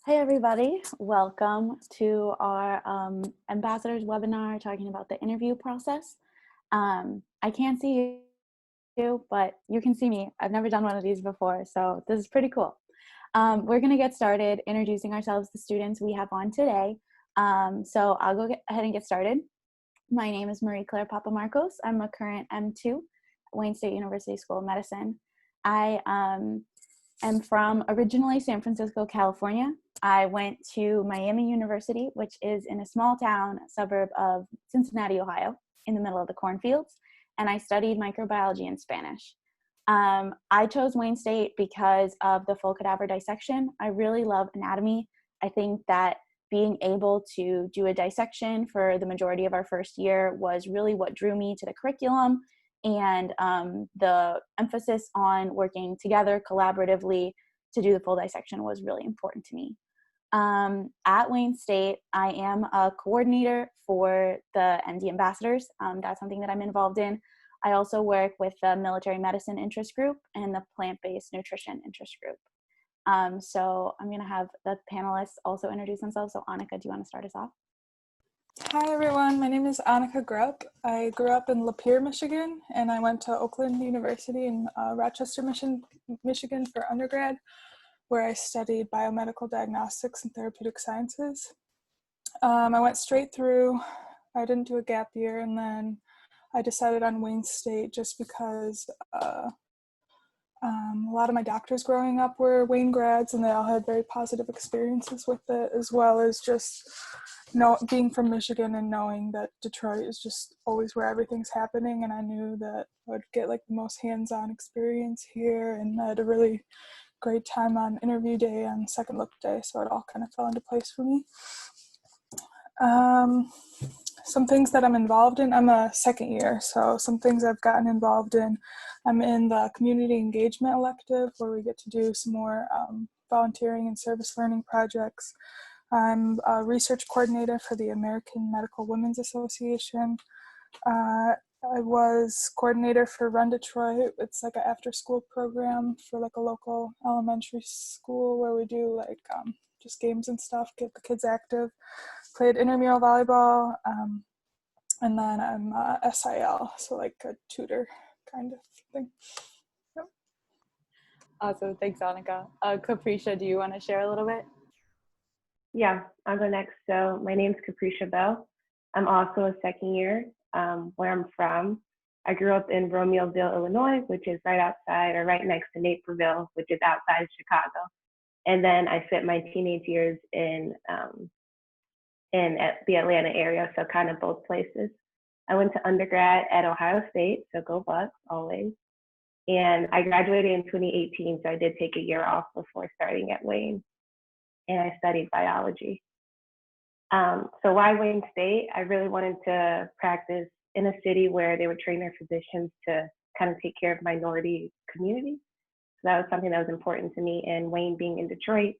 Hey everybody, welcome to our ambassadors webinar talking about the interview process. I can't see you, but you can see me. I've never done one of these before, so this is pretty cool. We're gonna get started introducing ourselves, the students we have on today. So I'll go ahead and get started. My name is Marie Claire Papamarcos. I'm a current M2 at Wayne State University School of Medicine. I am from originally San Francisco, California. I went to Miami University, which is in a small town suburb of Cincinnati, Ohio, in the middle of the cornfields, and I studied microbiology and Spanish. I chose Wayne State because of the full cadaver dissection. I really love anatomy. I think that being able to do a dissection for the majority of our first year was really what drew me to the curriculum, and the emphasis on working together collaboratively to do the full dissection was really important to me. At Wayne State, I am a coordinator for the M.D. ambassadors. That's something that I'm involved in. I also work with the military medicine interest group and the plant-based nutrition interest group. So I'm gonna have the panelists also introduce themselves. So Annika, do you wanna start us off? Hi everyone, my name is Annika Grupp. I grew up in Lapeer, Michigan, and I went to Oakland University in Rochester, Michigan for undergrad, where I studied biomedical diagnostics and therapeutic sciences. I went straight through. I didn't do a gap year, and then I decided on Wayne State just because a lot of my doctors growing up were Wayne grads, and they all had very positive experiences with it, as well as just being from Michigan and knowing that Detroit is just always where everything's happening. And I knew that I would get like the most hands-on experience here, and I had a really great time on interview day and second look day, so it all kind of fell into place for me. Some things that I'm involved in, I'm a second year, so some things I've gotten involved in. I'm in the community engagement elective, where we get to do some more volunteering and service learning projects. I'm a research coordinator for the American Medical Women's Association. I was coordinator for Run Detroit. It's like an after-school program for like a local elementary school where we do like just games and stuff, get the kids active. Played intramural volleyball, and then I'm SIL, so like a tutor kind of thing. Yep. Awesome, thanks Annika. Capricia, do you wanna share a little bit? Yeah, I'll go next. So my name's Capricia Bell. I'm also a second year. Where I'm from, I grew up in Romeoville, Illinois, which is right outside or right next to Naperville, which is outside Chicago. And then I spent my teenage years in the Atlanta area, so kind of both places. I went to undergrad at Ohio State, so go Bucks always. And I graduated in 2018, so I did take a year off before starting at Wayne. And I studied biology. So why Wayne State? I really wanted to practice in a city where they would train their physicians to kind of take care of minority communities. So that was something that was important to me. And Wayne being in Detroit,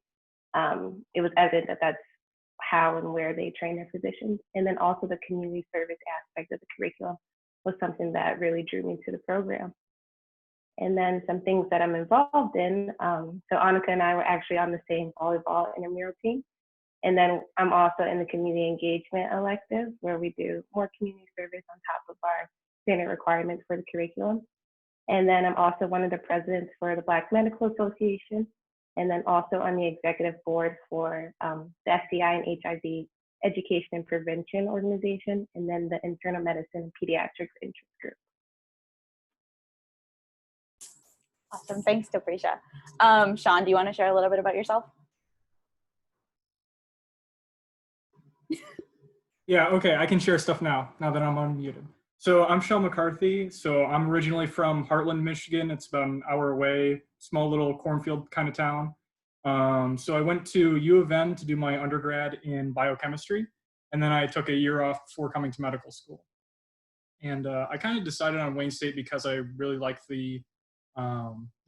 it was evident that that's how and where they train their physicians. And then also the community service aspect of the curriculum was something that really drew me to the program. And then some things that I'm involved in. So Annika and I were actually on the same volleyball intramural team. And then I'm also in the community engagement elective, where we do more community service on top of our standard requirements for the curriculum. And then I'm also one of the presidents for the Black Medical Association, and then also on the executive board for the STI and HIV Education and Prevention Organization, and then the Internal Medicine and Pediatrics Interest Group. Awesome, thanks Capricia. Sean, do you want to share a little bit about yourself? Yeah, okay, I can share stuff now that I'm unmuted. So I'm Sean McCarthy. So I'm originally from Heartland, Michigan. It's about an hour away, small little cornfield kind of town. So I went to U of M to do my undergrad in biochemistry, and then I took a year off before coming to medical school. And I kind of decided on Wayne State because I really liked the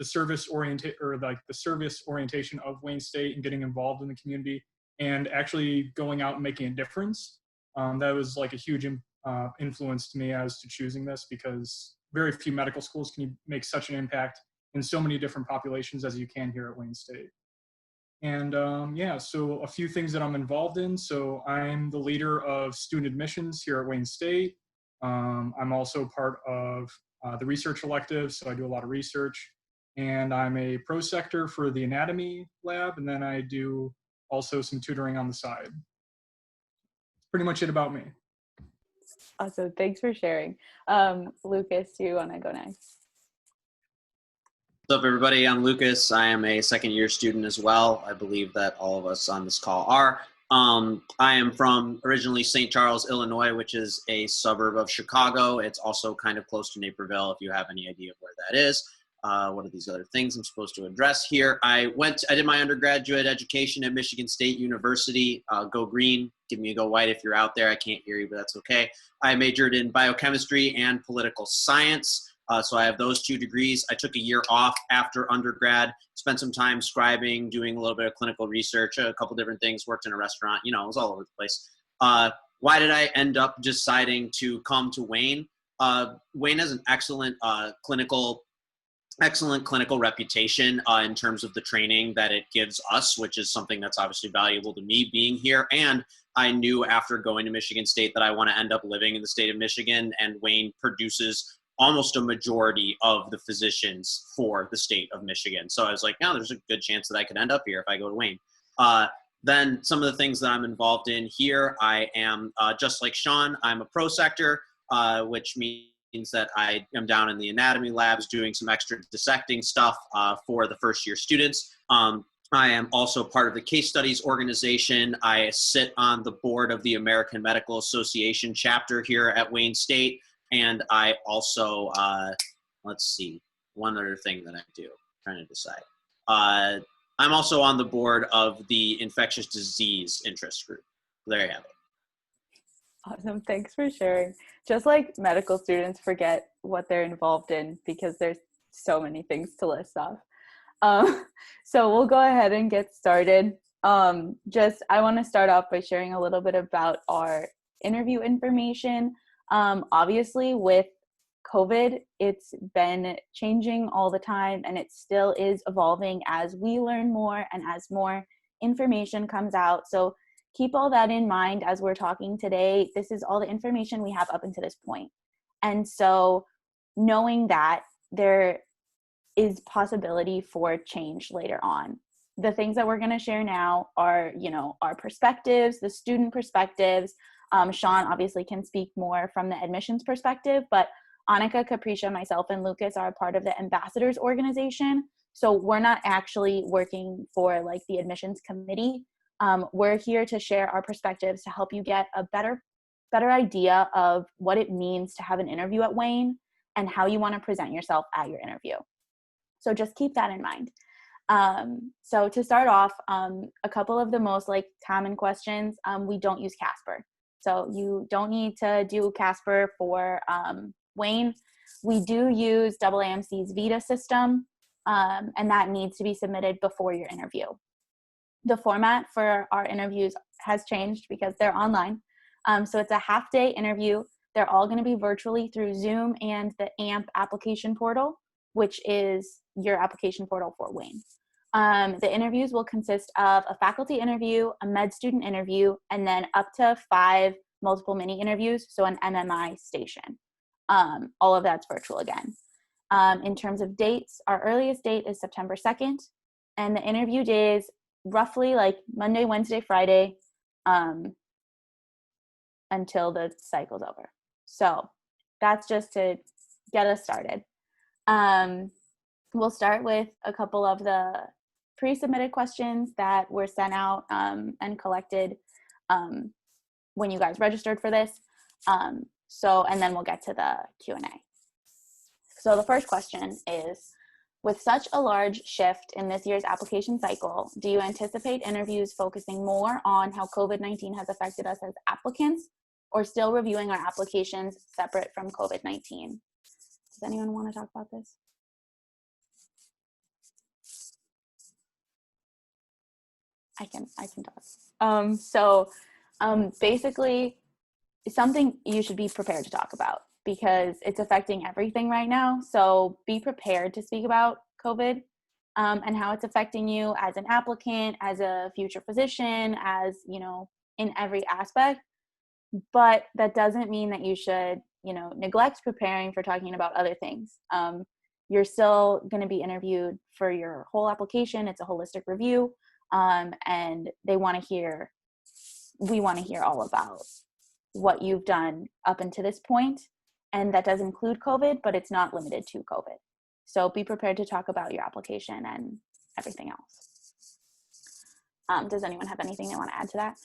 service orientation of Wayne State and getting involved in the community and actually going out and making a difference. That was like a huge influence to me as to choosing this, because very few medical schools can make such an impact in so many different populations as you can here at Wayne State. And yeah, so a few things that I'm involved in. So I'm the leader of student admissions here at Wayne State. I'm also part of the research elective, so I do a lot of research. And I'm a pro sector for the anatomy lab, and then I do also some tutoring on the side. Pretty much it about me. Awesome. Thanks for sharing. Lucas, do you want to go next? What's up, everybody? I'm Lucas. I am a second-year student as well. I believe that all of us on this call are. I am from originally St. Charles, Illinois, which is a suburb of Chicago. It's also kind of close to Naperville, if you have any idea where that is. What are these other things I'm supposed to address here? I did my undergraduate education at Michigan State University. Go green, give me a go white if you're out there. I can't hear you, but that's okay. I majored in biochemistry and political science. So I have those 2 degrees. I took a year off after undergrad, spent some time scribing, doing a little bit of clinical research, a couple different things, worked in a restaurant, it was all over the place. Why did I end up deciding to come to Wayne? Wayne has an excellent clinical reputation in terms of the training that it gives us, which is something that's obviously valuable to me being here. And I knew after going to Michigan State that I want to end up living in the state of Michigan, and Wayne produces almost a majority of the physicians for the state of Michigan. So I was like, no, there's a good chance that I could end up here if I go to Wayne. Then some of the things that I'm involved in here, I am, just like Sean, I'm a pro sector, which means that I am down in the anatomy labs doing some extra dissecting stuff for the first year students. I am also part of the case studies organization. I sit on the board of the American Medical Association chapter here at Wayne State. And I also, let's see, one other thing that I do, I'm trying to decide. I'm also on the board of the infectious disease interest group. There you have it. Awesome. Thanks for sharing. Just like medical students forget what they're involved in because there's so many things to list off. So we'll go ahead and get started. I want to start off by sharing a little bit about our interview information. Obviously with COVID, it's been changing all the time, and it still is evolving as we learn more and as more information comes out. So keep all that in mind as we're talking today. This is all the information we have up until this point. And so knowing that there is possibility for change later on. The things that we're going to share now are, our perspectives, the student perspectives. Sean obviously can speak more from the admissions perspective, but Annika, Capricia, myself, and Lucas are a part of the ambassadors organization. So we're not actually working for like the admissions committee. We're here to share our perspectives to help you get a better idea of what it means to have an interview at Wayne and how you want to present yourself at your interview. So just keep that in mind. So to start off, a couple of the most common questions, we don't use Casper. So you don't need to do Casper for Wayne. We do use AAMC's VITA system, and that needs to be submitted before your interview. The format for our interviews has changed because they're online. So it's a half-day interview. They're all going to be virtually through Zoom and the AMP application portal, which is your application portal for Wayne. The interviews will consist of a faculty interview, a med student interview, and then up to 5 multiple mini interviews, so an MMI station. All of that's virtual again. In terms of dates, our earliest date is September 2nd, and the interview days roughly Monday, Wednesday, Friday, until the cycle's over. So that's just to get us started. We'll start with a couple of the pre-submitted questions that were sent out and collected when you guys registered for this. And then we'll get to the Q&A. So the first question is, with such a large shift in this year's application cycle, do you anticipate interviews focusing more on how COVID-19 has affected us as applicants, or still reviewing our applications separate from COVID-19? Does anyone want to talk about this? I can talk. Basically, it's something you should be prepared to talk about because it's affecting everything right now. So be prepared to speak about COVID. and how it's affecting you as an applicant, as a future physician, as, you know, in every aspect. But that doesn't mean that you should, you know, neglect preparing for talking about other things. You're still going to be interviewed for your whole application. It's a holistic review. And we want to hear all about what you've done up until this point. And that does include COVID, but it's not limited to COVID. So be prepared to talk about your application and everything else. Does anyone have anything they want to add to that?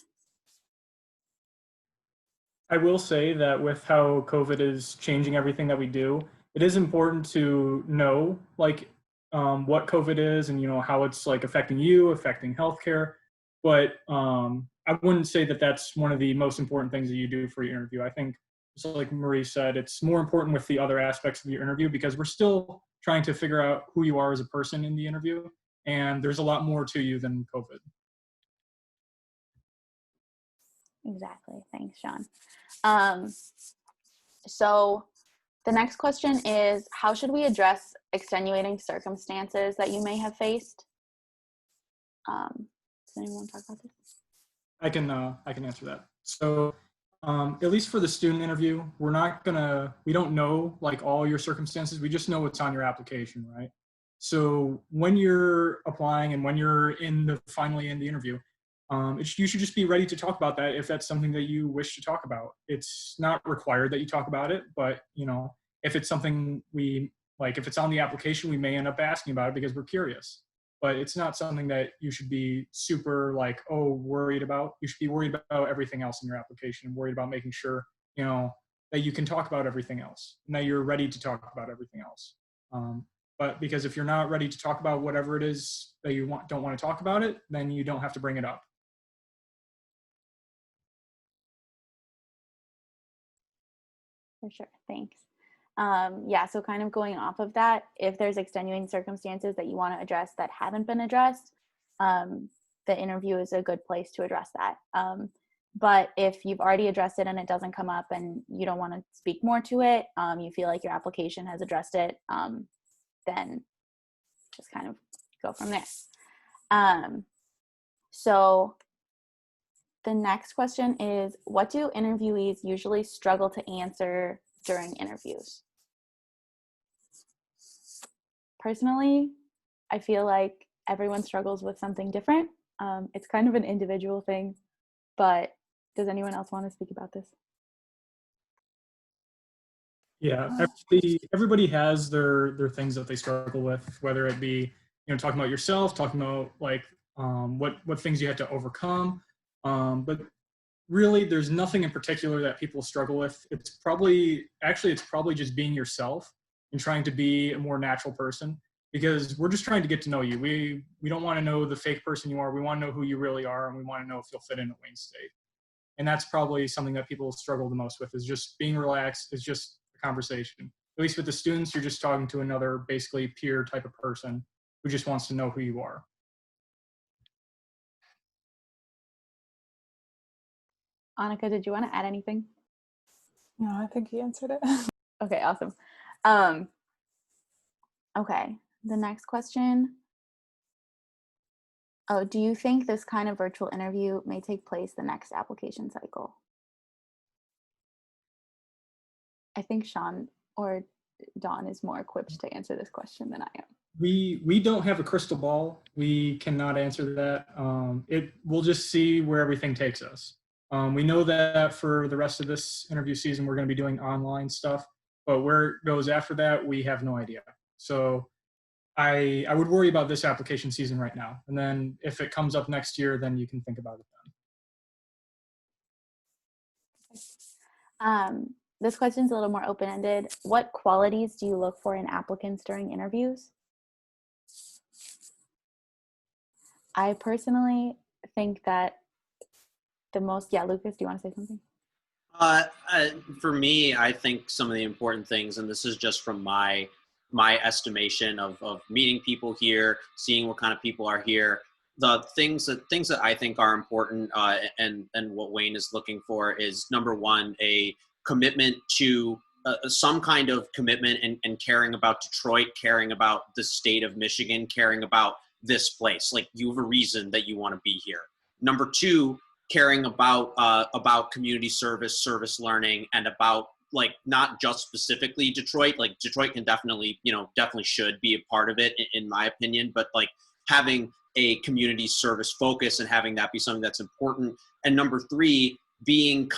I will say that with how COVID is changing everything that we do, it is important to know like what COVID is and, you know, how it's like affecting you, affecting healthcare. But I wouldn't say that that's one of the most important things that you do for your interview. I think, just like Marie said, it's more important with the other aspects of your interview because we're still trying to figure out who you are as a person in the interview. And there's a lot more to you than COVID. Exactly. Thanks, Sean. So the next question is, how should we address extenuating circumstances that you may have faced? Does anyone want to talk about this? I can answer that. So at least for the student interview, we don't know like all your circumstances. We just know what's on your application, right? So when you're applying and when you're finally in the interview, you should just be ready to talk about that if that's something that you wish to talk about. It's not required that you talk about it, but you know, if it's something if it's on the application, we may end up asking about it because we're curious. But it's not something that you should be super worried about. You should be worried about everything else in your application and worried about making sure, you know, that you can talk about everything else and that you're ready to talk about everything else. But because if you're not ready to talk about whatever it is that you don't want to talk about it, then you don't have to bring it up. For sure. Thanks. Yeah, so kind of going off of that, if there's extenuating circumstances that you want to address that haven't been addressed, the interview is a good place to address that. But if you've already addressed it and it doesn't come up and you don't want to speak more to it, you feel like your application has addressed it, then just kind of go from there. So the next question is, what do interviewees usually struggle to answer during interviews? Personally, I feel like everyone struggles with something different. It's kind of an individual thing, but does anyone else want to speak about this? Yeah, everybody has their things that they struggle with, whether it be, you know, talking about yourself, talking about what things you had to overcome. But really, there's nothing in particular that people struggle with. It's probably just being yourself and trying to be a more natural person, because we're just trying to get to know you. We don't want to know the fake person you are. We want to know who you really are, and we want to know if you'll fit in at Wayne State. And that's probably something that people struggle the most with, is just being relaxed. It's just a conversation. At least with the students, you're just talking to another basically peer type of person who just wants to know who you are. Annika, did you want to add anything? No, I think he answered it. Okay, awesome. Okay, the next question. Oh, do you think this kind of virtual interview may take place the next application cycle? I think Sean or Dawn is more equipped to answer this question than I am. We don't have a crystal ball. We cannot answer that. We'll just see where everything takes us. We know that for the rest of this interview season, we're going to be doing online stuff, but where it goes after that, we have no idea. So I would worry about this application season right now. And then if it comes up next year, then you can think about it then. This question's a little more open-ended. What qualities do you look for in applicants during interviews? I personally think that Lucas, do you want to say something? For me, I think some of the important things, and this is just from my estimation of meeting people here, seeing what kind of people are here, the things that I think are important, and what Wayne is looking for is, number one, a commitment to some kind of commitment and caring about Detroit, caring about the state of Michigan, caring about this place. Like, you have a reason that you want to be here. Number two, caring about community service, service learning, and about, like, not just specifically Detroit. Like, Detroit can definitely, definitely should be a part of it in my opinion, but like having a community service focus and having that be something that's important. And number three, being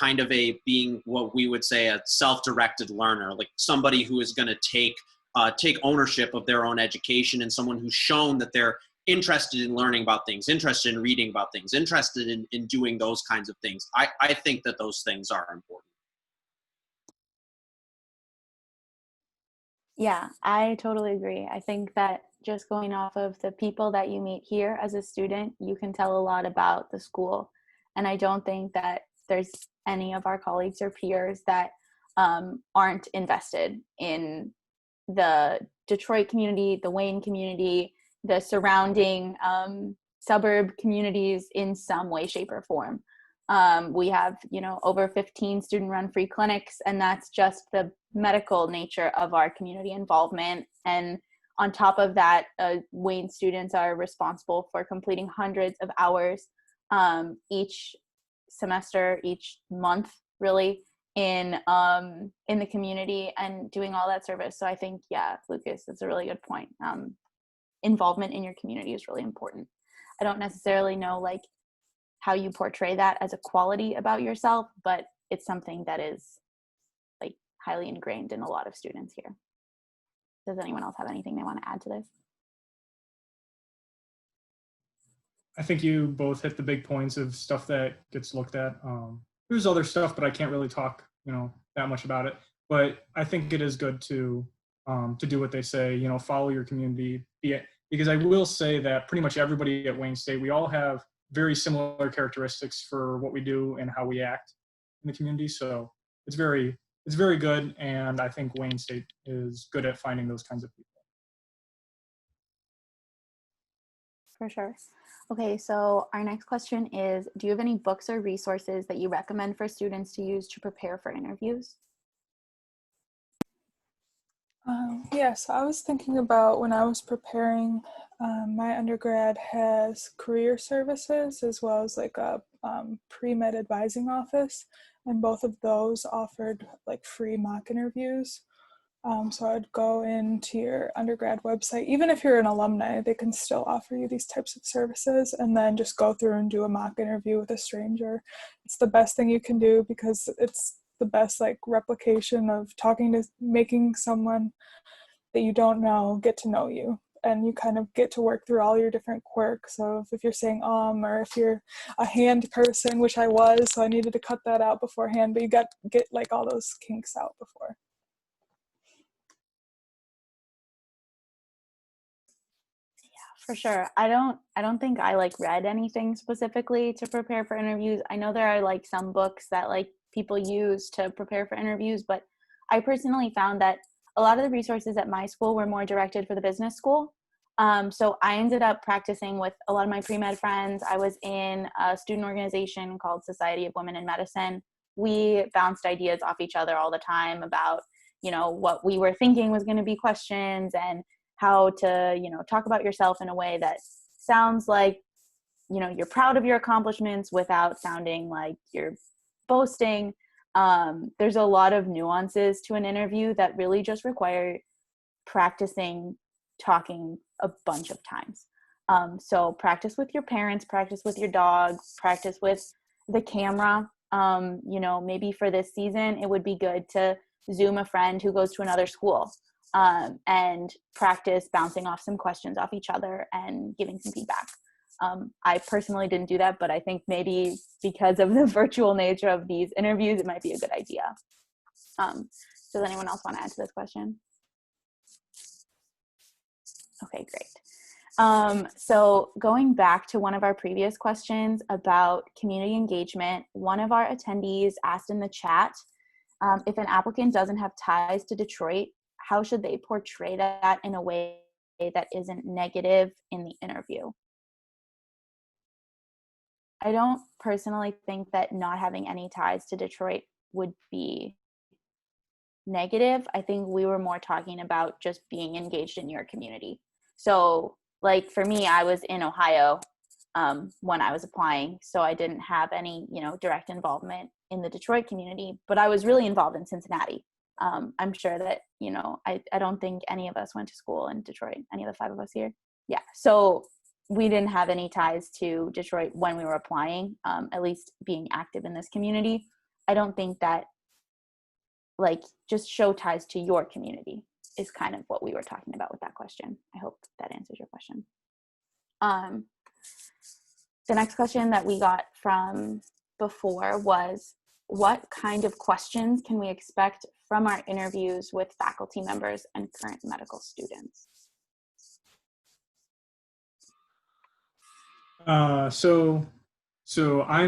what we would say a self-directed learner, like somebody who is going to take ownership of their own education, and someone who's shown that they're interested in learning about things, interested in reading about things, interested in doing those kinds of things. I think that those things are important. Yeah, I totally agree. I think that just going off of the people that you meet here as a student, you can tell a lot about the school. And I don't think that there's any of our colleagues or peers that aren't invested in the Detroit community, the Wayne community, the surrounding suburb communities in some way, shape, or form. We have, over 15 student-run free clinics, and that's just the medical nature of our community involvement. And on top of that, Wayne students are responsible for completing hundreds of hours each semester, each month, really, in the community and doing all that service. So I think, yeah, Lucas, that's a really good point. Involvement in your community is really important. I don't necessarily know like how you portray that as a quality about yourself, but it's something that is like highly ingrained in a lot of students here. Does anyone else have anything they want to add to this? I think you both hit the big points of stuff that gets looked at. There's other stuff, but I can't really talk, that much about it. But I think it is good to do what they say, follow your community. Because I will say that pretty much everybody at Wayne State, we all have very similar characteristics for what we do and how we act in the community. So it's very good. And I think Wayne State is good at finding those kinds of people. For sure. Okay, so our next question is, do you have any books or resources that you recommend for students to use to prepare for interviews? So I was thinking about when I was preparing, my undergrad has career services as well as like a pre-med advising office, and both of those offered like free mock interviews. So I'd go into your undergrad website, even if you're an alumni, they can still offer you these types of services, and then just go through and do a mock interview with a stranger. It's the best thing you can do because it's the best like replication of making someone that you don't know get to know you, and you kind of get to work through all your different quirks. So if you're saying or if you're a hand person, which I was, so I needed to cut that out beforehand, but you get like all those kinks out before. For sure. I don't think I like read anything specifically to prepare for interviews. I know there are like some books that like people use to prepare for interviews, but I personally found that a lot of the resources at my school were more directed for the business school. So I ended up practicing with a lot of my pre-med friends. I was in a student organization called Society of Women in Medicine. We bounced ideas off each other all the time about, what we were thinking was going to be questions, and how to, talk about yourself in a way that sounds like, you're proud of your accomplishments without sounding like you're boasting. There's a lot of nuances to an interview that really just require practicing talking a bunch of times. So practice with your parents, practice with your dog, practice with the camera. Maybe for this season, it would be good to Zoom a friend who goes to another school. And practice bouncing off some questions off each other and giving some feedback. I personally didn't do that, but I think maybe because of the virtual nature of these interviews, it might be a good idea. Does anyone else want to add to this question? Okay, great. So going back to one of our previous questions about community engagement, one of our attendees asked in the chat, if an applicant doesn't have ties to Detroit, how should they portray that in a way that isn't negative in the interview? I don't personally think that not having any ties to Detroit would be negative. I think we were more talking about just being engaged in your community. So like for me, I was in Ohio when I was applying, so I didn't have any, direct involvement in the Detroit community, but I was really involved in Cincinnati. I'm sure that, I don't think any of us went to school in Detroit, any of the 5 of us here. Yeah. So we didn't have any ties to Detroit when we were applying, at least being active in this community. I don't think that like just show ties to your community is kind of what we were talking about with that question. I hope that answers your question. The next question that we got from before was, what kind of questions can we expect from our interviews with faculty members and current medical students? So I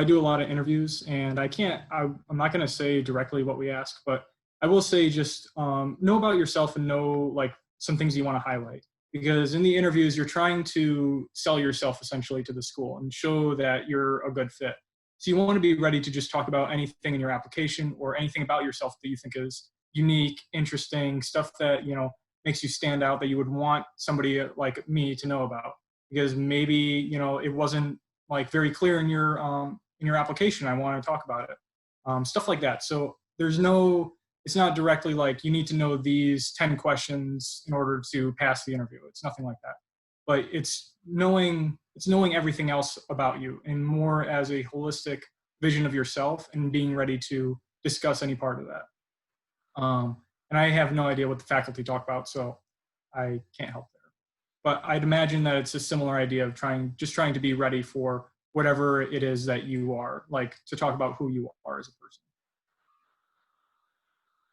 do a lot of interviews, and I'm not going to say directly what we ask, but I will say just know about yourself and know like some things you want to highlight, because in the interviews you're trying to sell yourself essentially to the school and show that you're a good fit. So you want to be ready to just talk about anything in your application or anything about yourself that you think is unique, interesting, stuff that, makes you stand out, that you would want somebody like me to know about, because maybe, it wasn't like very clear in your application. I want to talk about it. Stuff like that. So it's not directly like you need to know these 10 questions in order to pass the interview. It's nothing like that. But it's knowing everything else about you, and more as a holistic vision of yourself, and being ready to discuss any part of that. And I have no idea what the faculty talk about, so I can't help there. But I'd imagine that it's a similar idea of trying to be ready for whatever it is that you are, like to talk about who you are as a person.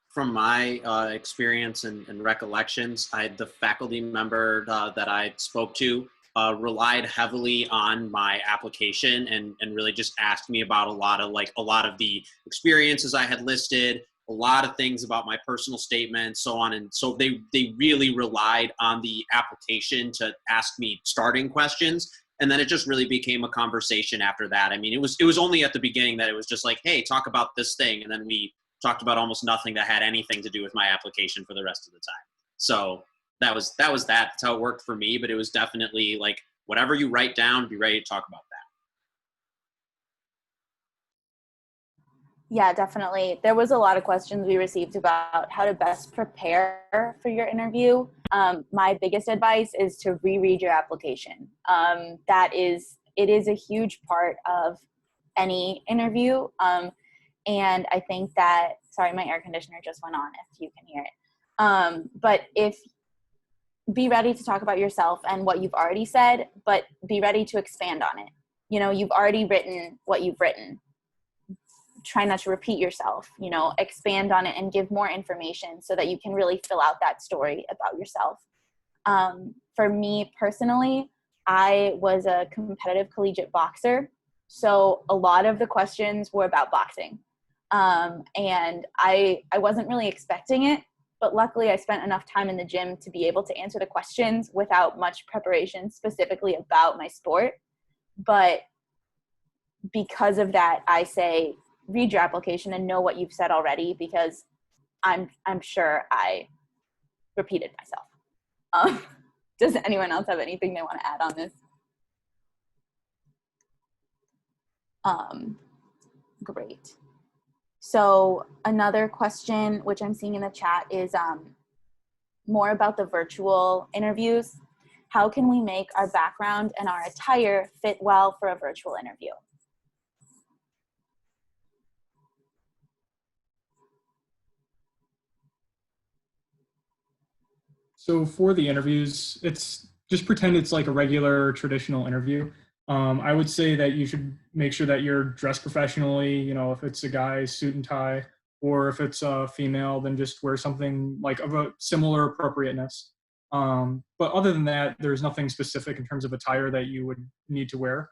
From my experience and recollections, the faculty member that I spoke to relied heavily on my application and really just asked me about a lot of the experiences I had listed, a lot of things about my personal statement, so on. And so they really relied on the application to ask me starting questions. And then it just really became a conversation after that. I mean, it was only at the beginning that it was just like, hey, talk about this thing. And then we talked about almost nothing that had anything to do with my application for the rest of the time. So that was that. That's how it worked for me. But it was definitely like, whatever you write down, be ready to talk about that. Yeah, definitely. There was a lot of questions we received about how to best prepare for your interview. My biggest advice is to reread your application. It is a huge part of any interview. And I think that, sorry, my air conditioner just went on, if you can hear it. But be ready to talk about yourself and what you've already said, but be ready to expand on it. You've already written what you've written. Try not to repeat yourself, expand on it and give more information so that you can really fill out that story about yourself. For me personally, I was a competitive collegiate boxer. So a lot of the questions were about boxing. And I wasn't really expecting it, but luckily I spent enough time in the gym to be able to answer the questions without much preparation specifically about my sport. But because of that, I say, read your application and know what you've said already, because I'm sure I repeated myself. Does anyone else have anything they want to add on this? Great. So another question, which I'm seeing in the chat, is more about the virtual interviews. How can we make our background and our attire fit well for a virtual interview? So for the interviews, it's just pretend it's like a regular traditional interview. I would say that you should make sure that you're dressed professionally. If it's a guy, suit and tie, or if it's a female, then just wear something like of a similar appropriateness. But other than that, there's nothing specific in terms of attire that you would need to wear.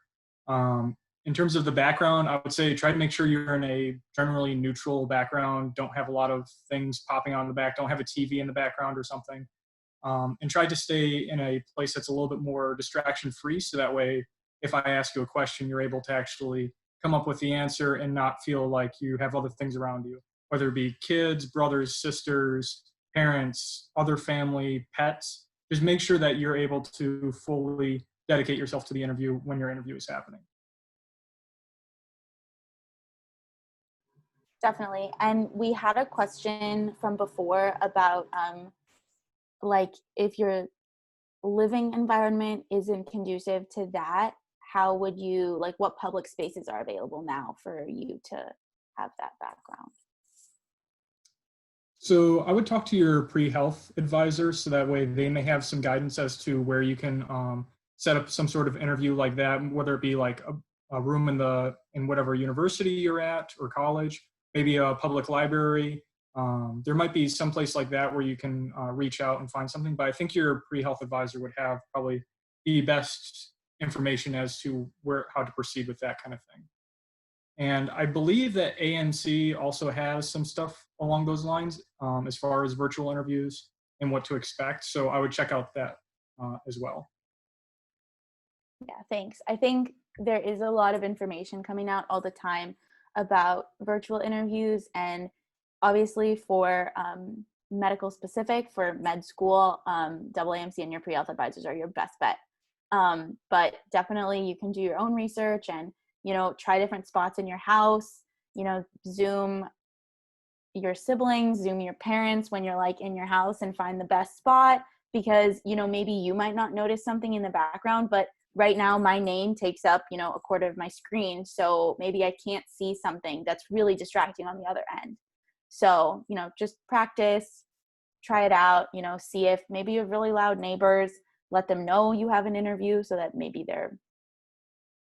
In terms of the background, I would say try to make sure you're in a generally neutral background. Don't have a lot of things popping on the back. Don't have a TV in the background or something. And try to stay in a place that's a little bit more distraction-free, so that way, if I ask you a question, you're able to actually come up with the answer and not feel like you have other things around you. whether it be kids, brothers, sisters, parents, other family, pets. Just make sure that you're able to fully dedicate yourself to the interview when your interview is happening. Definitely. And we had a question from before about like if your living environment isn't conducive to that, how would you, like, what public spaces are available now for you to have that background? So I would talk to your pre-health advisor so that way they may have some guidance as to where you can set up some sort of interview like that, whether it be like a room in whatever university you're at or college, maybe a public library. There might be some place like that where you can reach out and find something, but I think your pre-health advisor would have probably the best information as to how to proceed with that kind of thing. And I believe that ANC also has some stuff along those lines as far as virtual interviews and what to expect. So I would check out that as well. Yeah, thanks. I think there is a lot of information coming out all the time about virtual interviews, and obviously for medical specific, for med school, AAMC and your pre-health advisors are your best bet. But definitely you can do your own research and, try different spots in your house, Zoom your siblings, Zoom your parents when you're like in your house and find the best spot, because, maybe you might not notice something in the background, but right now my name takes up, a quarter of my screen. So maybe I can't see something that's really distracting on the other end. So, just practice, try it out, see if maybe you have really loud neighbors, let them know you have an interview so that maybe they're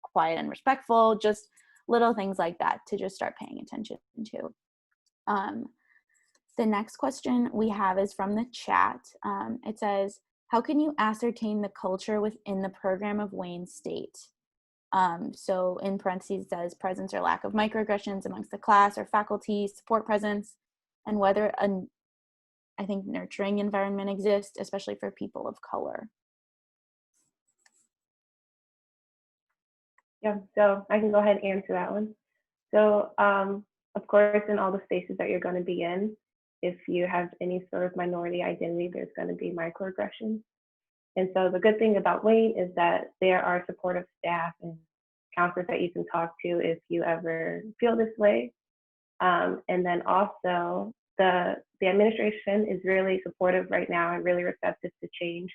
quiet and respectful, just little things like that to just start paying attention to. The next question we have is from the chat. It says, how can you ascertain the culture within the program of Wayne State? So in parentheses it says presence or lack of microaggressions amongst the class or faculty, support presence, and whether I think nurturing environment exists, especially for people of color. Yeah, so I can go ahead and answer that one. So of course, in all the spaces that you're going to be in, if you have any sort of minority identity, there's going to be microaggressions. And so the good thing about Wayne is that there are supportive staff and counselors that you can talk to if you ever feel this way. And then also the administration is really supportive right now and really receptive to change.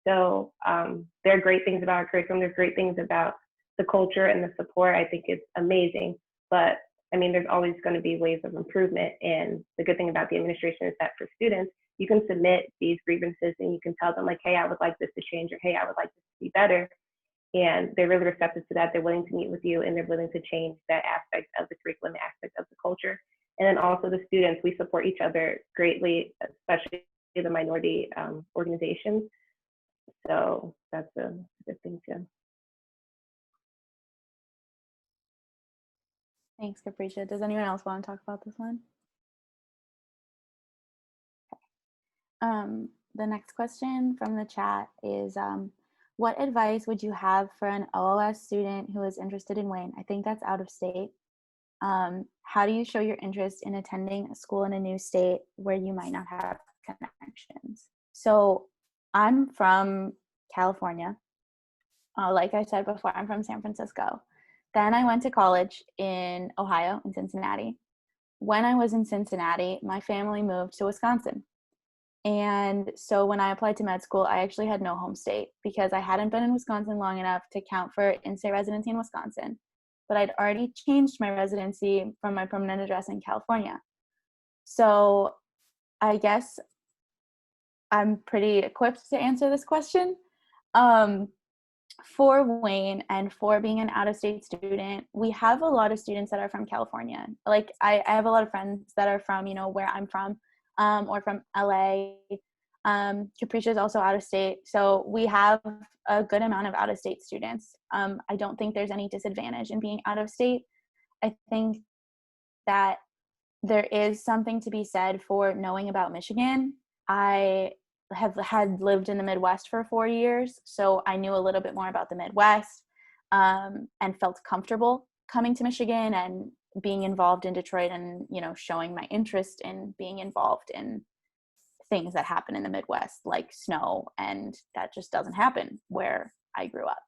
So there are great things about our curriculum. There's great things about the culture and the support. I think it's amazing. But I mean, there's always going to be ways of improvement. And the good thing about the administration is that for students, you can submit these grievances and you can tell them like, hey, I would like this to change, or hey, I would like this to be better. And they're really receptive to that. They're willing to meet with you and they're willing to change that aspect of the curriculum, aspect of the culture. And then also the students, we support each other greatly, especially the minority organizations. So that's a good thing too. Thanks, Capricia. Does anyone else want to talk about this one? Okay. The next question from the chat is, what advice would you have for an OOS student who is interested in Wayne? I think that's out of state. How do you show your interest in attending a school in a new state where you might not have connections? So I'm from California. Like I said before, I'm from San Francisco. Then I went to college in Ohio, in Cincinnati. When I was in Cincinnati, my family moved to Wisconsin. And so when I applied to med school, I actually had no home state because I hadn't been in Wisconsin long enough to count for in-state residency in Wisconsin. But I'd already changed my residency from my permanent address in California. So I guess I'm pretty equipped to answer this question. For Wayne and for being an out-of-state student, we have a lot of students that are from California. Like I have a lot of friends that are from, where I'm from, or from LA. Capricia is also out of state. So we have a good amount of out-of-state students. I don't think there's any disadvantage in being out of state. I think that there is something to be said for knowing about Michigan. I had lived in the Midwest for 4 years, so I knew a little bit more about the Midwest, and felt comfortable coming to Michigan and being involved in Detroit and, showing my interest in being involved in things that happen in the Midwest, like snow, and that just doesn't happen where I grew up.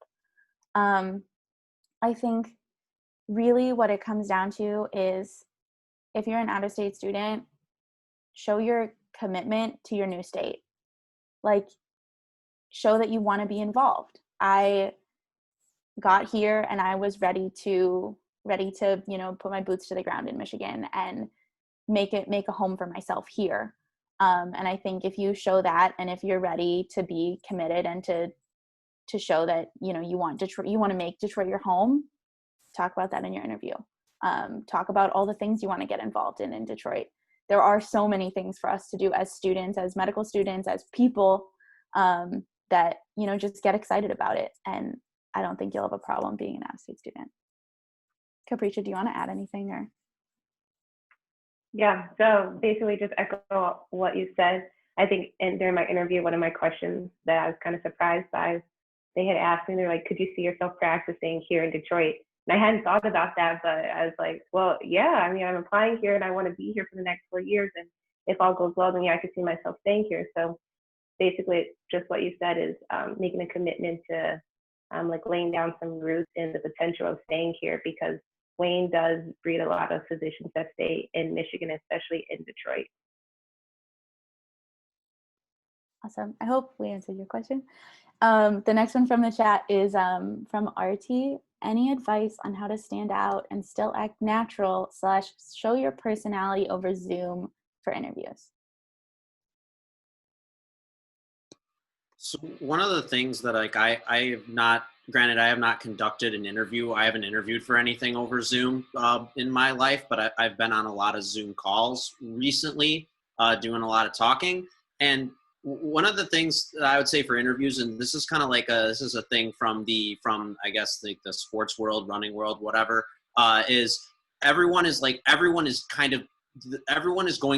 I think really what it comes down to is, if you're an out-of-state student, show your commitment to your new state. Like, show that you want to be involved. I got here and I was ready to put my boots to the ground in Michigan and make a home for myself here. And I think if you show that, and if you're ready to be committed and to show that you want to make Detroit your home, talk about that in your interview. Talk about all the things you want to get involved in Detroit. There are so many things for us to do as students, as medical students, as people, that just get excited about it. And I don't think you'll have a problem being an out-of-state student. Capricia, do you want to add anything? Or Yeah, so basically just echo what you said. I think during my interview, one of my questions that I was kind of surprised by, they had asked me, they're like, could you see yourself practicing here in Detroit? And I hadn't thought about that, but I was like, well, yeah, I mean, I'm applying here and I want to be here for the next 4 years. And if all goes well, then yeah, I could see myself staying here. So basically, just what you said is making a commitment to like laying down some roots in the potential of staying here, because Wayne does breed a lot of physicians that stay in Michigan, especially in Detroit. awesome. I hope we answered your question. The next one from the chat is from RT. Any advice on how to stand out and still act natural / show your personality over Zoom for interviews? So one of the things that I have not, granted, I have not conducted an interview. I haven't interviewed for anything over Zoom in my life, but I've been on a lot of Zoom calls recently, doing a lot of talking. And one of the things that I would say for interviews, and this is kind of like this is a thing from I guess the sports world, running world, whatever, is everyone is going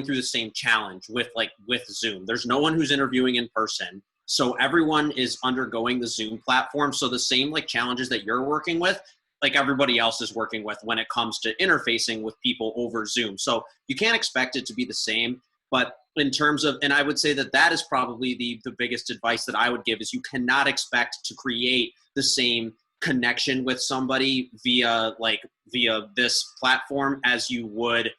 through the same challenge with Zoom. There's no one who's interviewing in person. So everyone is undergoing the Zoom platform. So the same challenges that you're working with, everybody else is working with when it comes to interfacing with people over Zoom. So you can't expect it to be the same. But in terms of, and I would say that is probably the biggest advice that I would give, is you cannot expect to create the same connection with somebody via this platform as you would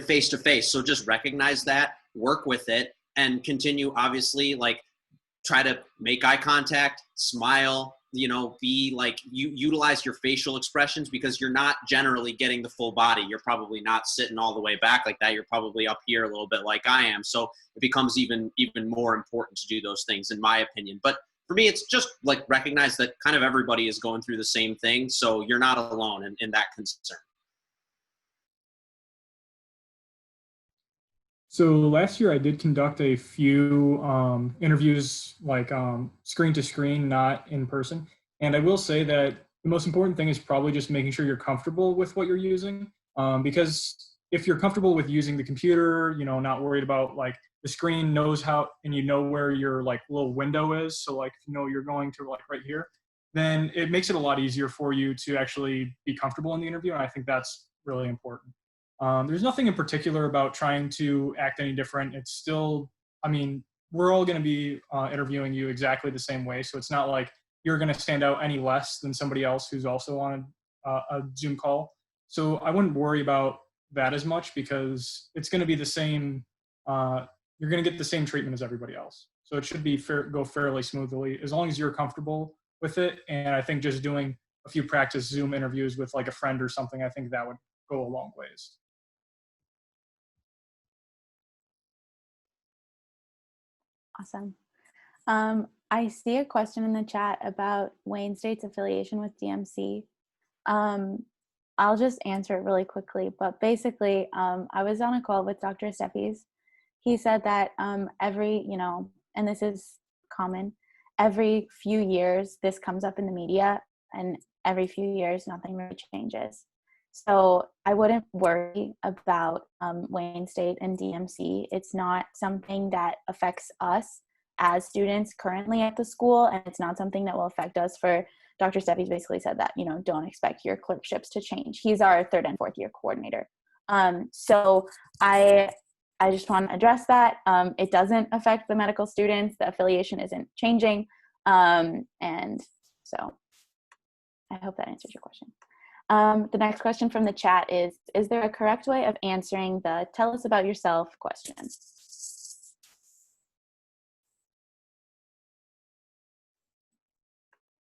face to face. So just recognize that, work with it, and continue, obviously, try to make eye contact, smile, be you utilize your facial expressions, because you're not generally getting the full body. You're probably not sitting all the way back like that. You're probably up here a little bit like I am. So it becomes even more important to do those things, in my opinion. But for me, it's just recognize that kind of everybody is going through the same thing. So you're not alone in that concern. So last year I did conduct a few interviews screen to screen, not in person. And I will say that the most important thing is probably just making sure you're comfortable with what you're using. Because if you're comfortable with using the computer, not worried about the screen knows how, and where your little window is. So if you're going to right here, then it makes it a lot easier for you to actually be comfortable in the interview. And I think that's really important. There's nothing in particular about trying to act any different. It's still, we're all going to be interviewing you exactly the same way. So it's not like you're going to stand out any less than somebody else who's also on a Zoom call. So I wouldn't worry about that as much, because it's going to be the same. You're going to get the same treatment as everybody else. So it should be go fairly smoothly, as long as you're comfortable with it. And I think just doing a few practice Zoom interviews with a friend or something, I think that would go a long ways. Awesome. I see a question in the chat about Wayne State's affiliation with DMC. I'll just answer it really quickly, but basically, I was on a call with Dr. Steffies. He said that every, and this is common, every few years this comes up in the media, and every few years nothing really changes. So I wouldn't worry about Wayne State and DMC. It's not something that affects us as students currently at the school, and it's not something that will affect us for Dr. Steffi's basically said that, don't expect your clerkships to change. He's our 3rd and 4th year coordinator. So I just want to address that. It doesn't affect the medical students. The affiliation isn't changing. And so I hope that answers your question. The next question from the chat is there a correct way of answering the tell us about yourself question?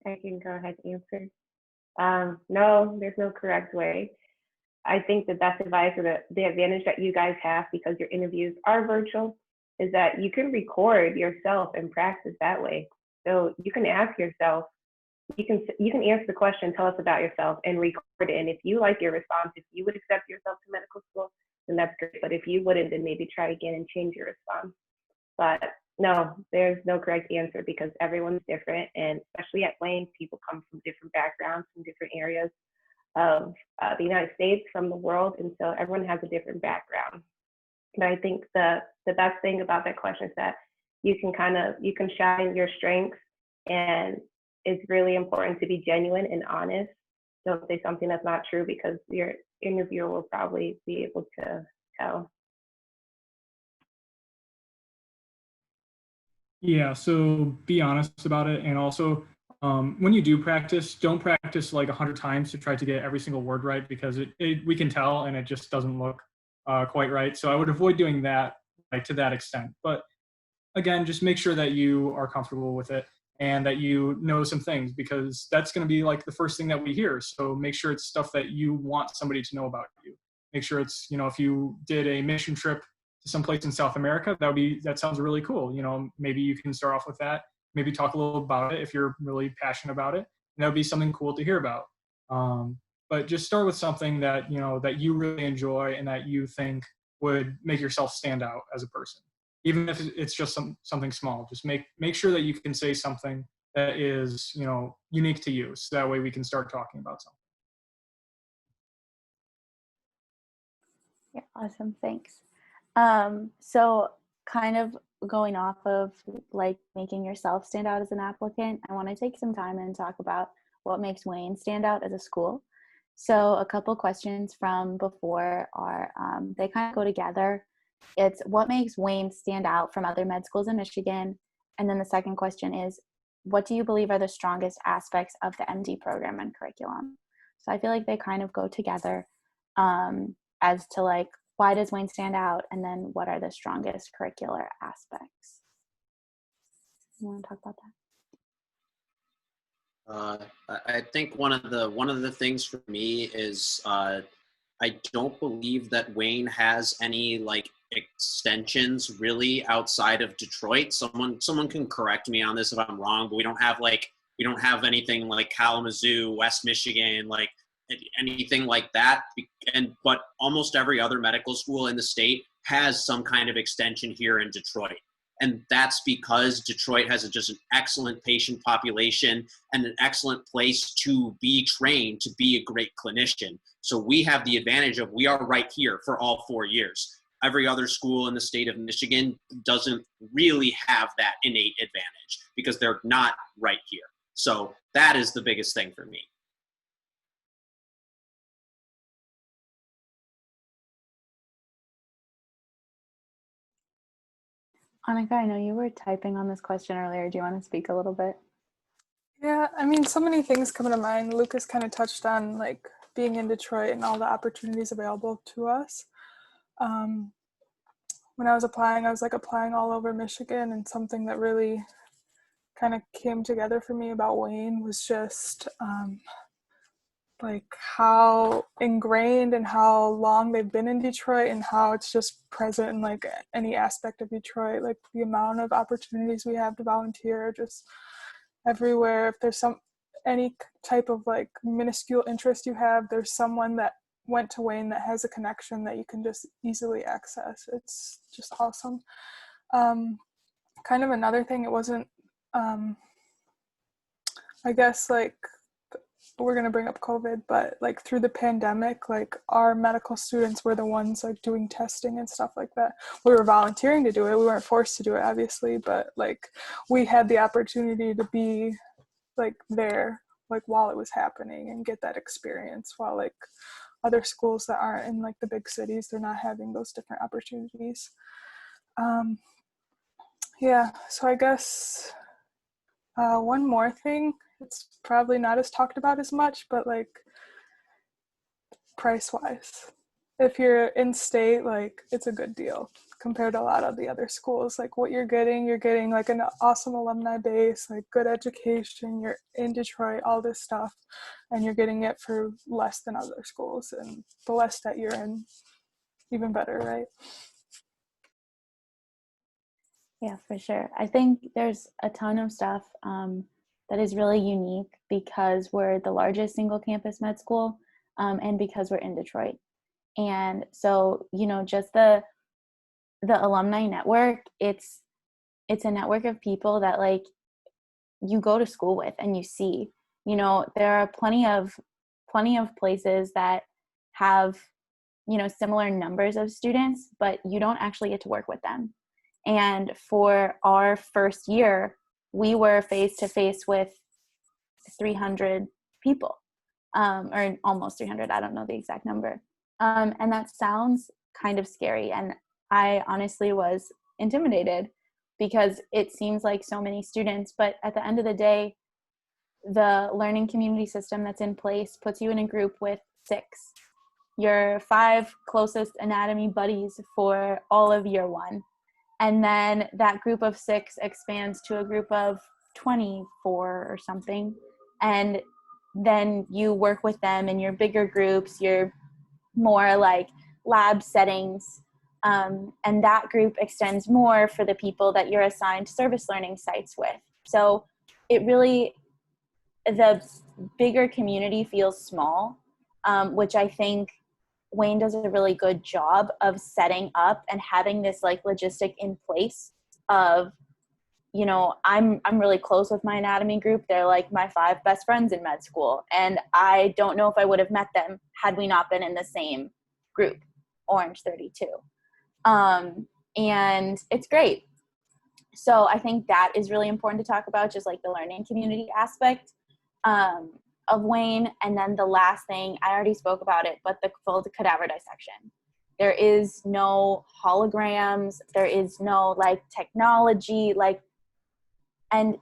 I can go ahead and answer. No, there's no correct way. I think the best advice or the advantage that you guys have, because your interviews are virtual, is that you can record yourself and practice that way. So you can ask yourself, you can answer the question, tell us about yourself, and record it. And if you like your response, if you would accept yourself to medical school, then that's great. But if you wouldn't, then maybe try again and change your response. But no, there's no correct answer because everyone's different. And especially at Wayne, people come from different backgrounds, from different areas of the United States, from the world. And so everyone has a different background. But I think the best thing about that question is that you can shine your strengths, and it's really important to be genuine and honest. Don't say something that's not true because your interviewer will probably be able to tell. Yeah, so be honest about it. And also, when you do practice, don't practice like 100 times to try to get every single word right, because we can tell and it just doesn't look quite right. So I would avoid doing that, like, to that extent. But again, just make sure that you are comfortable with it and that you know some things, because that's going to be like the first thing that we hear. So make sure it's stuff that you want somebody to know about you. Make sure it's, if you did a mission trip to someplace in South America, that sounds really cool. Maybe you can start off with that. Maybe talk a little about it if you're really passionate about it. And that would be something cool to hear about. But just start with something that, that you really enjoy and that you think would make yourself stand out as a person. Even if it's just something small, just make sure that you can say something that is, unique to you. So that way we can start talking about something. Yeah, awesome, thanks. So kind of going off of like making yourself stand out as an applicant, I want to take some time and talk about what makes Wayne stand out as a school. So a couple questions from before are, they kind of go together. It's what makes Wayne stand out from other med schools in Michigan? And then the second question is, what do you believe are the strongest aspects of the MD program and curriculum? So I feel like they kind of go together as to like, why does Wayne stand out? And then what are the strongest curricular aspects? You want to talk about that? I think one of the things for me is I don't believe that Wayne has any like extensions really outside of Detroit. Someone can correct me on this if I'm wrong, but we don't have anything like Kalamazoo, West Michigan, like anything like that. But almost every other medical school in the state has some kind of extension here in Detroit. And that's because Detroit has just an excellent patient population and an excellent place to be trained to be a great clinician. So we have the advantage of we are right here for all 4 years. Every other school in the state of Michigan doesn't really have that innate advantage because they're not right here. So that is the biggest thing for me. Annika, I know you were typing on this question earlier. Do you want to speak a little bit? Yeah, I mean, so many things come to mind. Lucas kind of touched on like being in Detroit and all the opportunities available to us. When I was applying all over Michigan, and something that really kind of came together for me about Wayne was just like how ingrained and how long they've been in Detroit and how it's just present in like any aspect of Detroit, like the amount of opportunities we have to volunteer just everywhere. If there's any type of like minuscule interest you have, there's someone that went to Wayne that has a connection that you can just easily access. It's just awesome. Kind of another thing, it wasn't I guess like we're going to bring up COVID, but like through the pandemic, like our medical students were the ones like doing testing and stuff like that. We were volunteering to do it. We weren't forced to do it, obviously, but like we had the opportunity to be like there like while it was happening and get that experience, while like other schools that aren't in like the big cities, they're not having those different opportunities. Yeah, so I guess one more thing, it's probably not as talked about as much, but like price wise, if you're in state, like it's a good deal compared to a lot of the other schools. Like what you're getting like an awesome alumni base, like good education, you're in Detroit, all this stuff, and you're getting it for less than other schools, and the less that you're in, even better, right? Yeah, for sure. I think there's a ton of stuff that is really unique because we're the largest single campus med school, and because we're in Detroit. And so, you know, just the alumni network, it's a network of people that like you go to school with and you see. You know, there are plenty of places that have, you know, similar numbers of students, but you don't actually get to work with them. And for our first year, we were face to face with 300 people, or almost 300. I don't know the exact number. And that sounds kind of scary. And I honestly was intimidated because it seems like so many students, but at the end of the day, the learning community system that's in place puts you in a group with 6. Your 5 closest anatomy buddies for all of year 1. And then that group of 6 expands to a group of 24 or something. And then you work with them in your bigger groups, your more like lab settings. And that group extends more for the people that you're assigned service learning sites with. So it really, the bigger community feels small, which I think Wayne does a really good job of setting up and having this like logistic in place of, you know, I'm really close with my anatomy group. They're like my 5 best friends in med school. And I don't know if I would have met them had we not been in the same group, Orange 32. And it's great. So I think that is really important to talk about, just like the learning community aspect of Wayne. And then the last thing, I already spoke about it, but the full cadaver dissection. There is no holograms. There is no like technology, like, and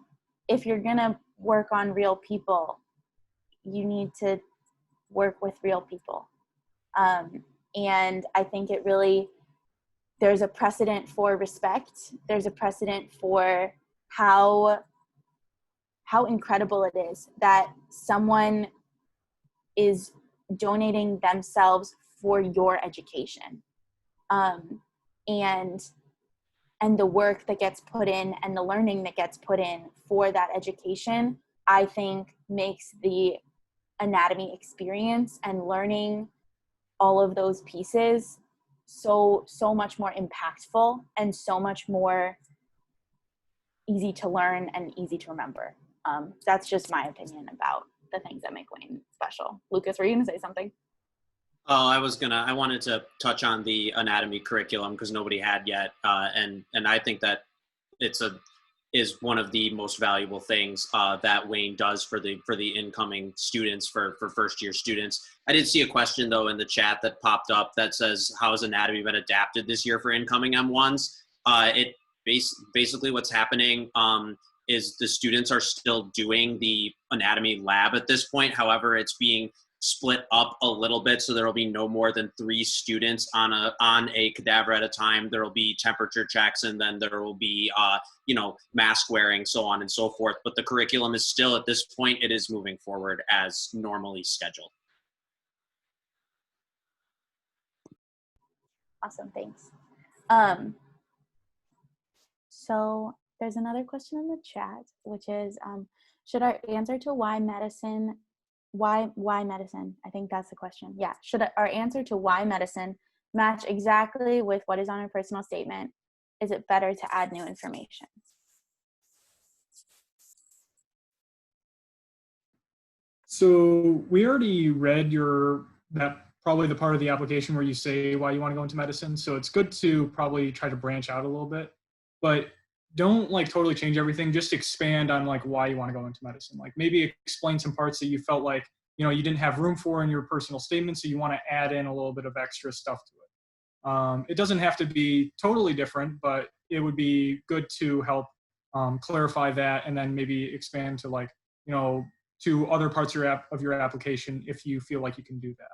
if you're gonna work on real people, you need to work with real people. And I think it really, there's a precedent for respect. There's a precedent for how incredible it is that someone is donating themselves for your education. And the work that gets put in and the learning that gets put in for that education, I think makes the anatomy experience and learning all of those pieces so much more impactful and so much more easy to learn and easy to remember. That's just my opinion about the things that make Wayne special. Lucas, were you gonna say something? Oh, I wanted to touch on the anatomy curriculum because nobody had yet. And I think that is one of the most valuable things that Wayne does for the incoming students, for first year students. I did see a question though in the chat that popped up that says, how has anatomy been adapted this year for incoming M1s? Basically what's happening is the students are still doing the anatomy lab at this point. However, it's being split up a little bit, so there will be no more than 3 students on a cadaver at a time. There will be temperature checks, and then there will be mask wearing, so on and so forth. But the curriculum is still, at this point, it is moving forward as normally scheduled. Awesome, thanks. So there's another question in the chat, which is, should our answer to why medicine, I think that's the question. Yeah, should our answer to why medicine match exactly with what is on our personal statement? Is it better to add new information? So we already read that probably the part of the application where you say why you want to go into medicine. So it's good to probably try to branch out a little bit. But don't like totally change everything. Just expand on like why you want to go into medicine. Like maybe explain some parts that you felt like, you know, you didn't have room for in your personal statement, so you want to add in a little bit of extra stuff to it. It doesn't have to be totally different, but it would be good to help clarify that, and then maybe expand to like, you know, to other parts of your application if you feel like you can do that.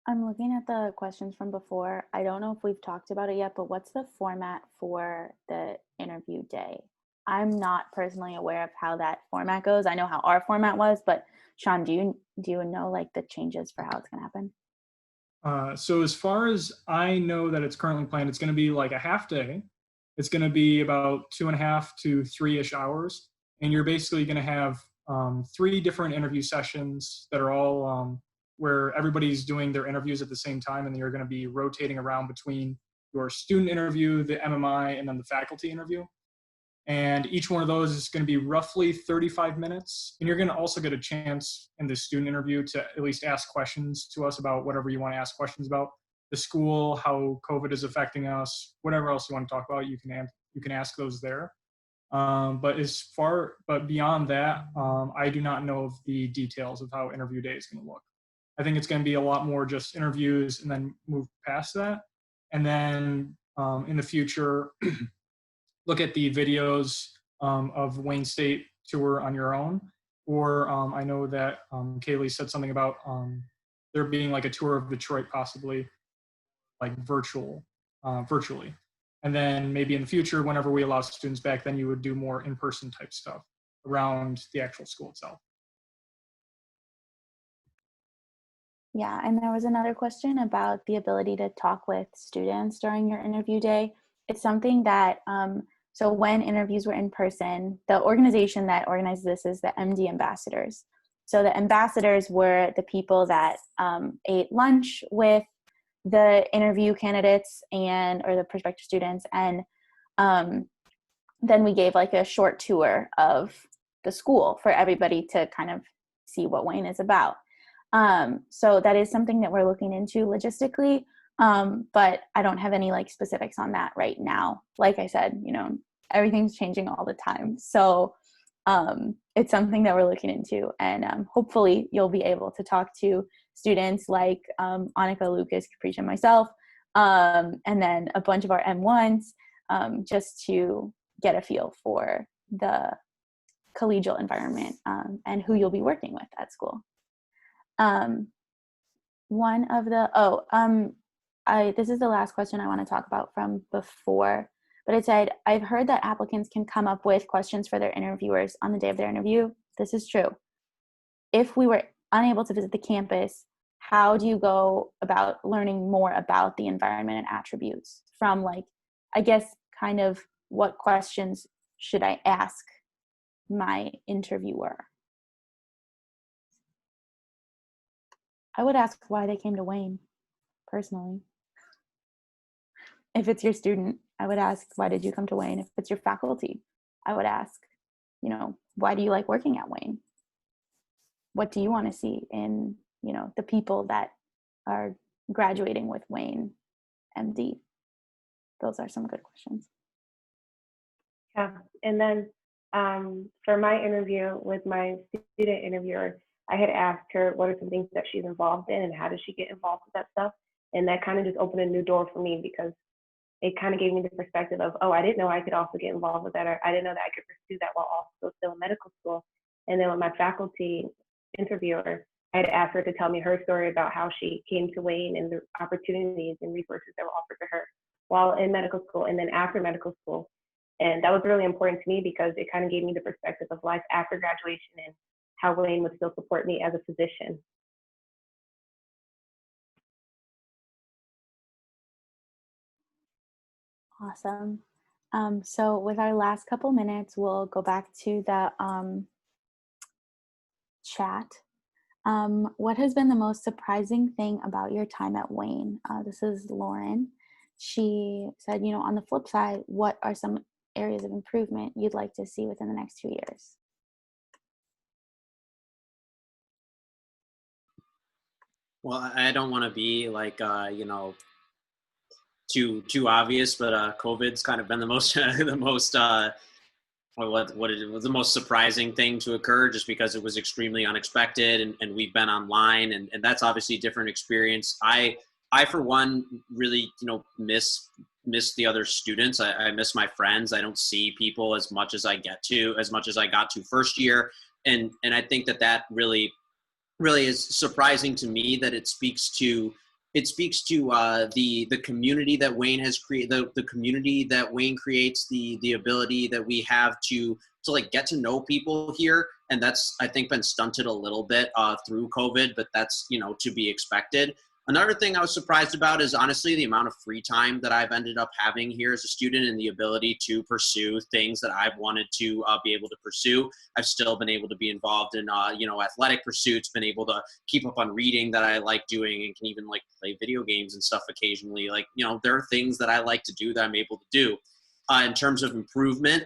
I'm looking at the questions from before. I don't know if we've talked about it yet, but what's the format for the interview day? I'm not personally aware of how that format goes. I know how our format was, but Sean, do you know like the changes for how it's gonna happen? So as far as I know that it's currently planned, it's going to be like a half day. It's going to be about 2.5 to 3-ish hours. And you're basically going to have 3 different interview sessions that are all where everybody's doing their interviews at the same time. And then you're going to be rotating around between your student interview, the MMI, and then the faculty interview. And each one of those is going to be roughly 35 minutes. And you're going to also get a chance in the student interview to at least ask questions to us about whatever you want to ask questions about: the school, how COVID is affecting us, whatever else you want to talk about, you can ask those there. But beyond that, I do not know of the details of how interview day is going to look. I think it's going to be a lot more just interviews and then move past that. And then in the future, look at the videos of Wayne State tour on your own. Or I know that Kaylee said something about there being like a tour of Detroit, possibly like virtually. And then maybe in the future, whenever we allow students back, then you would do more in-person type stuff around the actual school itself. Yeah, and there was another question about the ability to talk with students during your interview day. It's something that, so when interviews were in person, the organization that organizes this is the MD ambassadors. So the ambassadors were the people that ate lunch with the interview candidates or the prospective students. And then we gave like a short tour of the school for everybody to kind of see what Wayne is about. So that is something that we're looking into logistically, but I don't have any like specifics on that right now. Like I said, you know, everything's changing all the time. So it's something that we're looking into, and hopefully you'll be able to talk to students like Annika, Lucas, Capricia, and myself, and then a bunch of our M1s, just to get a feel for the collegial environment and who you'll be working with at school. This is the last question I want to talk about from before, but it said, I've heard that applicants can come up with questions for their interviewers on the day of their interview. This is true. If we were unable to visit the campus, how do you go about learning more about the environment and attributes from, like, I guess, kind of what questions should I ask my interviewer? I would ask why they came to Wayne, personally. If it's your student, I would ask, why did you come to Wayne? If it's your faculty, I would ask, you know, why do you like working at Wayne? What do you want to see in, you know, the people that are graduating with Wayne M.D.? Those are some good questions. Yeah, and then for my interview with my student interviewer, I had asked her what are some things that she's involved in and how does she get involved with that stuff. And that kind of just opened a new door for me, because it kind of gave me the perspective of, oh, I didn't know I could also get involved with that, or I didn't know that I could pursue that while also still in medical school. And then with my faculty interviewer, I had asked her to tell me her story about how she came to Wayne and the opportunities and resources that were offered to her while in medical school and then after medical school. And that was really important to me because it kind of gave me the perspective of life after graduation and how Wayne would still support me as a physician. Awesome. So with our last couple minutes, we'll go back to the chat. What has been the most surprising thing about your time at Wayne? This is Lauren. She said, you know, on the flip side, what are some areas of improvement you'd like to see within the next 2 years? Well, I don't want to be like, too obvious, but COVID's kind of been the most the most what it was the most surprising thing to occur, just because it was extremely unexpected, and we've been online, and that's obviously a different experience. I for one really miss the other students. I miss my friends. I don't see people as much as I got to first year, and I think that really is surprising to me, that it speaks to the community that Wayne has created, the community that Wayne creates, the ability that we have to like get to know people here, and that's, I think, been stunted a little bit through COVID, but that's to be expected. Another thing I was surprised about is honestly the amount of free time that I've ended up having here as a student, and the ability to pursue things that I've wanted to be able to pursue. I've still been able to be involved in athletic pursuits, been able to keep up on reading that I like doing, and can even like play video games and stuff occasionally. Like, there are things that I like to do that I'm able to do. In terms of improvement,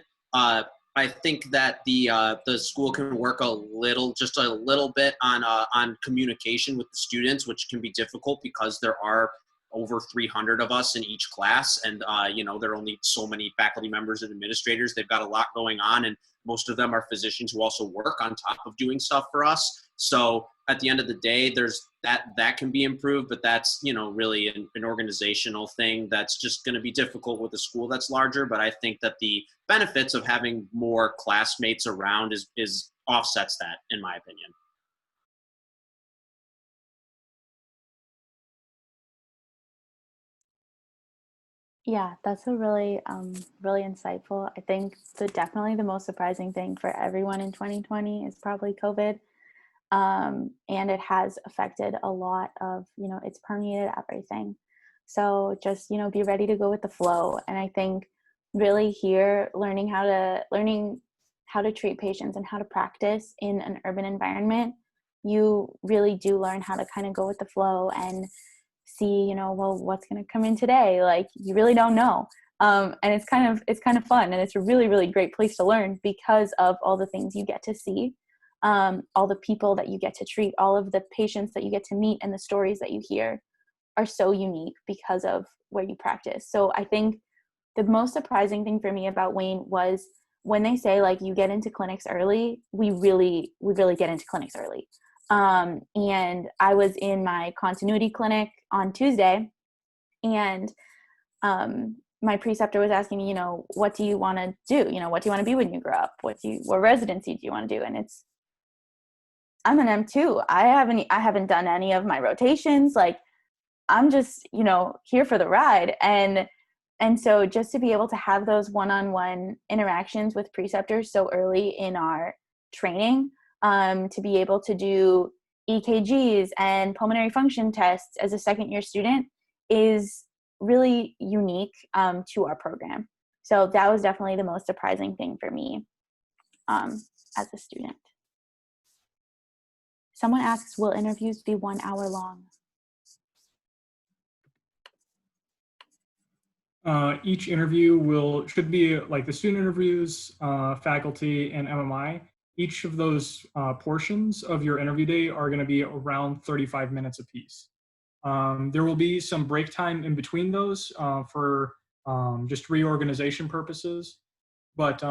I think that the school can work just a little bit on communication with the students, which can be difficult because there are over 300 of us in each class, and there are only so many faculty members and administrators. They've got a lot going on, and most of them are physicians who also work on top of doing stuff for us. So at the end of the day, there's that can be improved, but that's really an organizational thing that's just going to be difficult with a school that's larger. But I think that the benefits of having more classmates around is offsets that, in my opinion. Yeah, that's a really insightful. I think definitely the most surprising thing for everyone in 2020 is probably COVID. And it has affected a lot of, it's permeated everything. So just, be ready to go with the flow. And I think really here, learning how to treat patients and how to practice in an urban environment, you really do learn how to kind of go with the flow and see, well, what's going to come in today? Like, you really don't know. And it's kind of fun, and it's a really, really great place to learn because of all the things you get to see, all the people that you get to treat, all of the patients that you get to meet, and the stories that you hear are so unique because of where you practice. So I think the most surprising thing for me about Wayne was when they say like you get into clinics early, we really get into clinics early. And I was in my continuity clinic on Tuesday, and my preceptor was asking me, what do you want to do? What do you want to be when you grow up? What residency do you want to do? And I'm an M2. I haven't done any of my rotations. Like, I'm just, here for the ride. And so just to be able to have those one-on-one interactions with preceptors so early in our training, to be able to do EKGs and pulmonary function tests as a second-year student is really unique to our program. So that was definitely the most surprising thing for me as a student. Someone asks, will interviews be 1 hour long? Each interview should be like the student interviews, faculty, and MMI. Each of those portions of your interview day are going to be around 35 minutes apiece. There will be some break time in between those for just reorganization purposes. But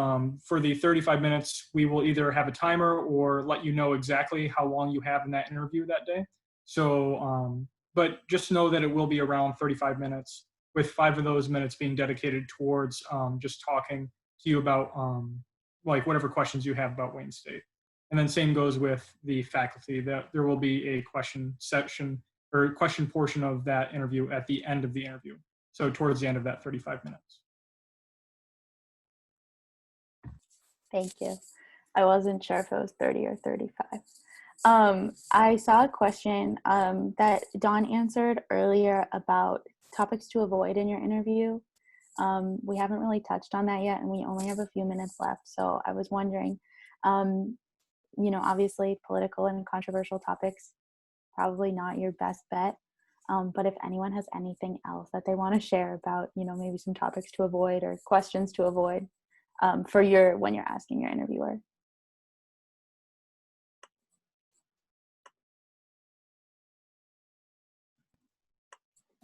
for the 35 minutes, we will either have a timer or let you know exactly how long you have in that interview that day. So, but just know that it will be around 35 minutes, with 5 of those minutes being dedicated towards just talking to you about like whatever questions you have about Wayne State. And then same goes with the faculty, that there will be a question section or question portion of that interview at the end of the interview. So towards the end of that 35 minutes. Thank you. I wasn't sure if it was 30 or 35. I saw a question that Dawn answered earlier about topics to avoid in your interview. We haven't really touched on that yet, and we only have a few minutes left. So I was wondering, obviously political and controversial topics, probably not your best bet. But if anyone has anything else that they want to share about, maybe some topics to avoid or questions to avoid when you're asking your interviewer.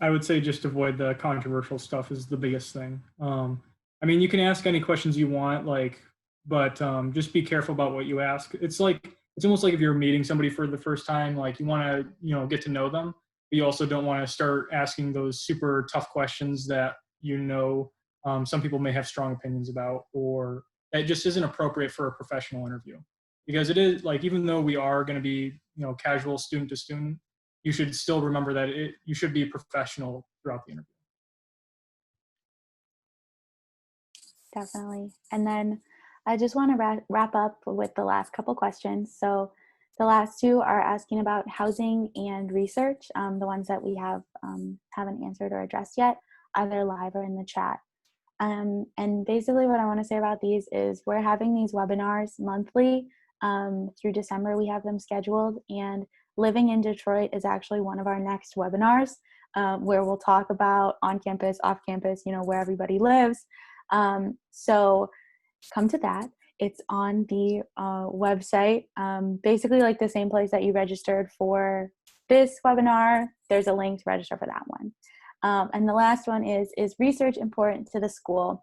I would say just avoid the controversial stuff is the biggest thing. I mean, you can ask any questions you want, like, but just be careful about what you ask. It's like it's almost like if you're meeting somebody for the first time, like you want to, get to know them, but you also don't want to start asking those super tough questions that some people may have strong opinions about, or that just isn't appropriate for a professional interview. Because it is like, even though we are going to be, casual student to student, you should still remember that you should be professional throughout the interview. Definitely. And then I just want to wrap up with the last couple questions. So the last two are asking about housing and research, the ones that we haven't answered or addressed yet, either live or in the chat. And basically what I want to say about these is we're having these webinars monthly through December. We have them scheduled, and Living in Detroit is actually one of our next webinars where we'll talk about on campus, off campus, where everybody lives. So come to that. It's on the website, basically like the same place that you registered for this webinar. There's a link to register for that one. And the last one is research important to the school?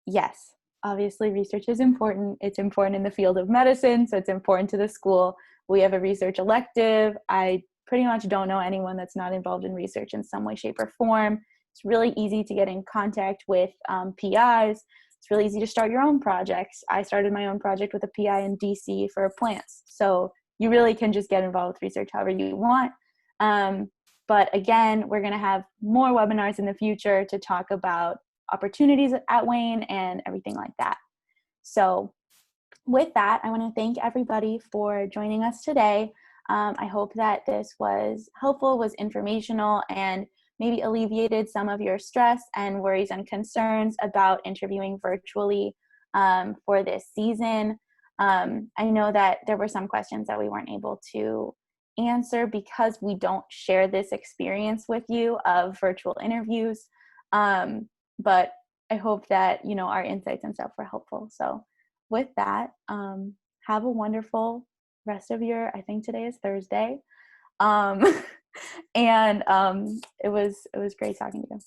Yes, obviously research is important. It's important in the field of medicine, so it's important to the school. We have a research elective. I pretty much don't know anyone that's not involved in research in some way, shape, or form. It's really easy to get in contact with PIs. It's really easy to start your own projects. I started my own project with a PI in DC for plants. So you really can just get involved with research however you want. But again, we're going to have more webinars in the future to talk about opportunities at Wayne and everything like that. So with that, I want to thank everybody for joining us today. I hope that this was helpful, was informational, and maybe alleviated some of your stress and worries and concerns about interviewing virtually for this season. I know that there were some questions that we weren't able to answer because we don't share this experience with you of virtual interviews. But I hope that, our insights and stuff were helpful. So with that, have a wonderful rest of I think today is Thursday. And it was great talking to you.